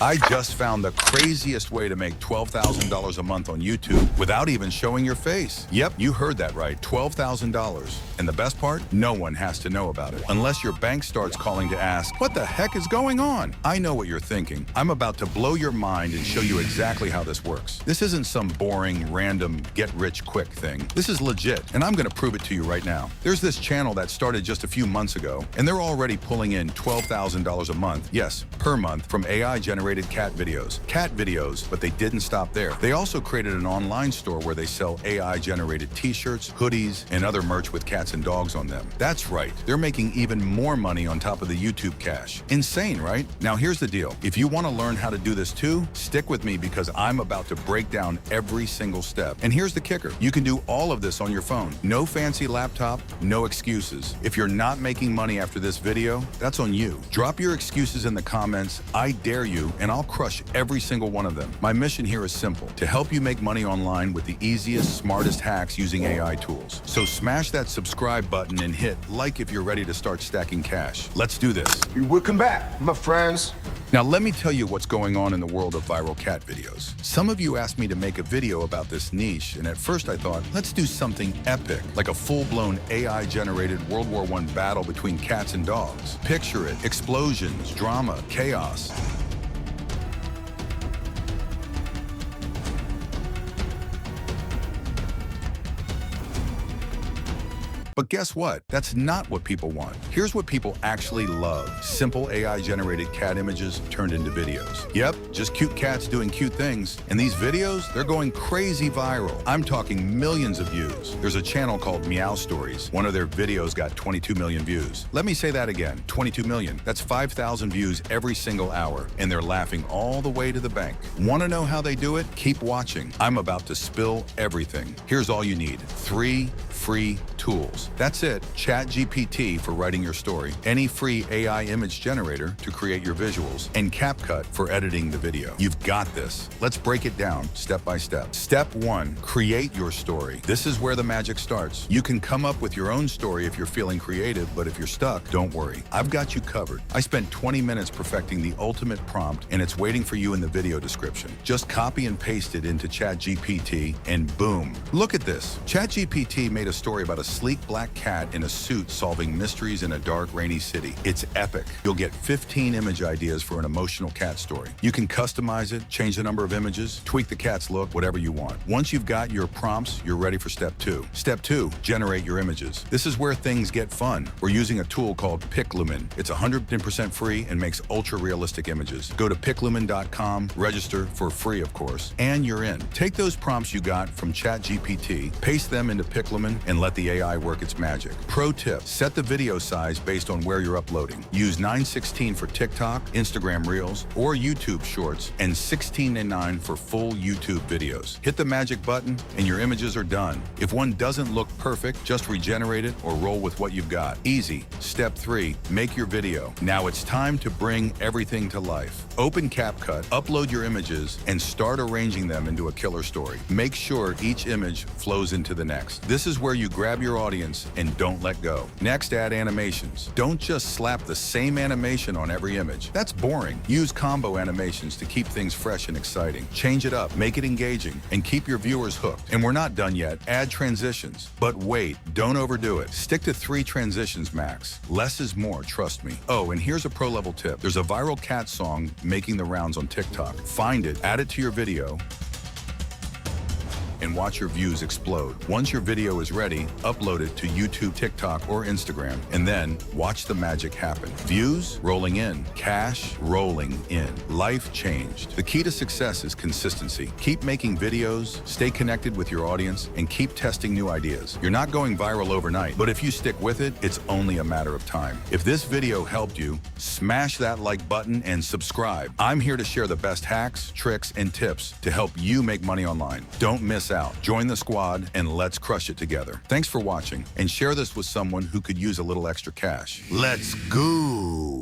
I just found the craziest way to make $12,000 a month on YouTube without even showing your face. Yep, you heard that right, $12,000. And the best part? No one has to know about it, unless your bank starts calling to ask, what the heck is going on? I know what you're thinking. I'm about to blow your mind and show you exactly how this works. This isn't some boring, random, get-rich-quick thing. This is legit, and I'm gonna prove it to you right now. There's this channel that started just a few months ago, and they're already pulling in $12,000 a month, yes, per month, from AI-generated cat videos. But they didn't stop there. They also created an online store where they sell AI-generated t-shirts, hoodies, and other merch with cats and dogs on them. That's right, they're making even more money on top of the YouTube cash. Insane, right? Now here's the deal. If you want to learn how to do this too, stick with me because I'm about to break down every single step. And here's the kicker. You can do all of this on your phone. No fancy laptop, no excuses. If you're not making money after this video, that's on you. Drop your excuses in the comments. I dare you, and I'll crush every single one of them. My mission here is simple, to help you make money online with the easiest, smartest hacks using AI tools. So smash that subscribe button and hit like if you're ready to start stacking cash. Let's do this. Welcome back, my friends. Now let me tell you what's going on in the world of viral cat videos. Some of you asked me to make a video about this niche, and at first I thought, let's do something epic, like a full-blown AI-generated World War I battle between cats and dogs. Picture it, explosions, drama, chaos. But guess what? That's not what people want. Here's what people actually love. Simple AI-generated cat images turned into videos. Yep, just cute cats doing cute things. And these videos, they're going crazy viral. I'm talking millions of views. There's a channel called Meow Stories. One of their videos got 22 million views. Let me say that again, 22 million. That's 5,000 views every single hour. And they're laughing all the way to the bank. Want to know how they do it? Keep watching. I'm about to spill everything. Here's all you need. 3 free tools. That's it. ChatGPT for writing your story, any free AI image generator to create your visuals, and CapCut for editing the video. You've got this. Let's break it down step by step. Step 1, create your story. This is where the magic starts. You can come up with your own story if you're feeling creative, but if you're stuck, don't worry. I've got you covered. I spent 20 minutes perfecting the ultimate prompt, and it's waiting for you in the video description. Just copy and paste it into ChatGPT, and boom. Look at this. ChatGPT made a story about a sleek black cat in a suit solving mysteries in a dark, rainy city. It's epic. You'll get 15 image ideas for an emotional cat story. You can customize it, change the number of images, tweak the cat's look, whatever you want. Once you've got your prompts, you're ready for step 2. Step 2, generate your images. This is where things get fun. We're using a tool called Piclumen. It's 100% free and makes ultra-realistic images. Go to piclumen.com, register for free, of course, and you're in. Take those prompts you got from ChatGPT, paste them into Piclumen, and let the AI work its magic. Pro tip, set the video size based on where you're uploading. Use 9:16 for TikTok, Instagram Reels, or YouTube Shorts, and 16:9 for full YouTube videos. Hit the magic button and your images are done. If one doesn't look perfect, just regenerate it or roll with what you've got. Easy. Step 3, make your video. Now it's time to bring everything to life. Open CapCut, upload your images, and start arranging them into a killer story. Make sure each image flows into the next. This is where you grab your audience and don't let go. Next, add animations. Don't just slap the same animation on every image. That's boring. Use combo animations to keep things fresh and exciting. Change it up, make it engaging, and keep your viewers hooked. And we're not done yet. Add transitions. But wait, don't overdo it. Stick to 3 transitions max. Less is more, trust me. Oh, and here's a pro-level tip. There's a viral cat song making the rounds on TikTok. Find it, add it to your video, and watch your views explode. Once your video is ready, upload it to YouTube, TikTok, or Instagram, and then watch the magic happen. Views rolling in, cash rolling in, life changed. The key to success is consistency. Keep making videos, stay connected with your audience, and keep testing new ideas. You're not going viral overnight, but if you stick with it, it's only a matter of time. If this video helped you, smash that like button and subscribe. I'm here to share the best hacks, tricks, and tips to help you make money online. Don't miss out. Join the squad and let's crush it together. Thanks for watching, and share this with someone who could use a little extra cash. Let's go!